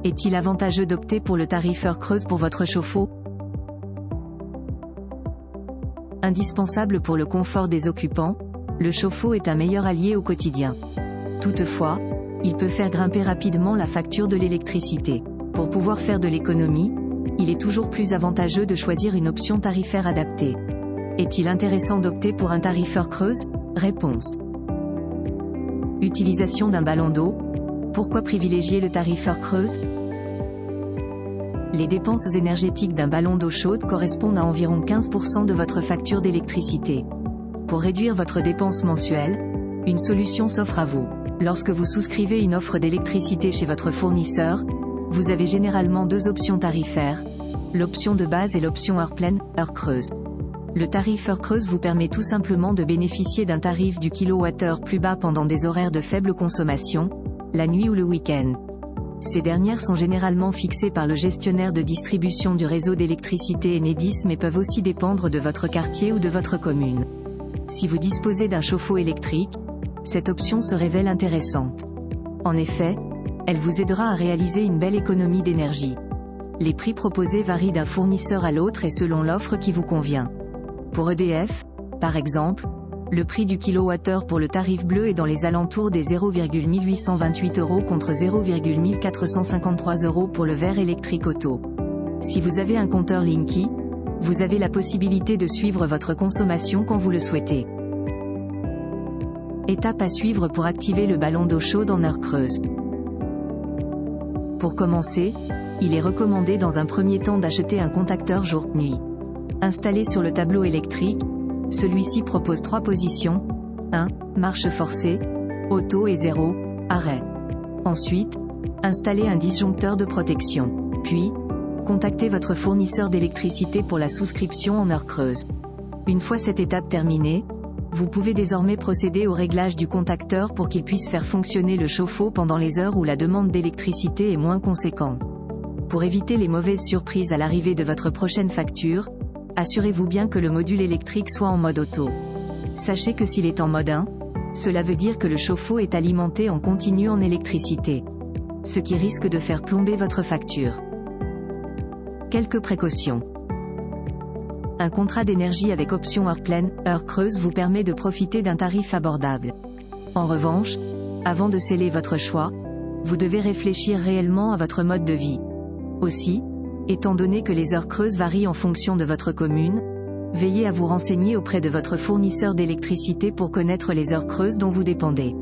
Est-il avantageux d'opter pour le tarif heure creuse pour votre chauffe-eau? Indispensable pour le confort des occupants, le chauffe-eau est un meilleur allié au quotidien. Toutefois, il peut faire grimper rapidement la facture de l'électricité. Pour pouvoir faire de l'économie, il est toujours plus avantageux de choisir une option tarifaire adaptée. Est-il intéressant d'opter pour un tarif heure creuse? Réponse. Utilisation d'un ballon d'eau. Pourquoi privilégier le tarif heure creuse? Les dépenses énergétiques d'un ballon d'eau chaude correspondent à environ 15% de votre facture d'électricité. Pour réduire votre dépense mensuelle, une solution s'offre à vous. Lorsque vous souscrivez une offre d'électricité chez votre fournisseur, vous avez généralement deux options tarifaires, l'option de base et l'option heure pleine, heure creuse. Le tarif heure creuse vous permet tout simplement de bénéficier d'un tarif du kilowattheure plus bas pendant des horaires de faible consommation, la nuit ou le week-end. Ces dernières sont généralement fixées par le gestionnaire de distribution du réseau d'électricité Enedis mais peuvent aussi dépendre de votre quartier ou de votre commune. Si vous disposez d'un chauffe-eau électrique, cette option se révèle intéressante. En effet, elle vous aidera à réaliser une belle économie d'énergie. Les prix proposés varient d'un fournisseur à l'autre et selon l'offre qui vous convient. Pour EDF, par exemple, le prix du kilowattheure pour le tarif bleu est dans les alentours des 0,1828 € contre 0,1453 € pour le vert électrique auto. Si vous avez un compteur Linky, vous avez la possibilité de suivre votre consommation quand vous le souhaitez. Étape à suivre pour activer le ballon d'eau chaude en heure creuse. Pour commencer, il est recommandé dans un premier temps d'acheter un contacteur jour-nuit. Installé sur le tableau électrique, celui-ci propose 3 positions, 1, marche forcée, auto et 0, arrêt. Ensuite, installez un disjoncteur de protection. Puis, contactez votre fournisseur d'électricité pour la souscription en heure creuse. Une fois cette étape terminée, vous pouvez désormais procéder au réglage du contacteur pour qu'il puisse faire fonctionner le chauffe-eau pendant les heures où la demande d'électricité est moins conséquente. Pour éviter les mauvaises surprises à l'arrivée de votre prochaine facture, assurez-vous bien que le module électrique soit en mode auto. Sachez que s'il est en mode 1, cela veut dire que le chauffe-eau est alimenté en continu en électricité. Ce qui risque de faire plomber votre facture. Quelques précautions. Un contrat d'énergie avec option heure pleine, heure creuse vous permet de profiter d'un tarif abordable. En revanche, avant de sceller votre choix, vous devez réfléchir réellement à votre mode de vie. Aussi, étant donné que les heures creuses varient en fonction de votre commune, veillez à vous renseigner auprès de votre fournisseur d'électricité pour connaître les heures creuses dont vous dépendez.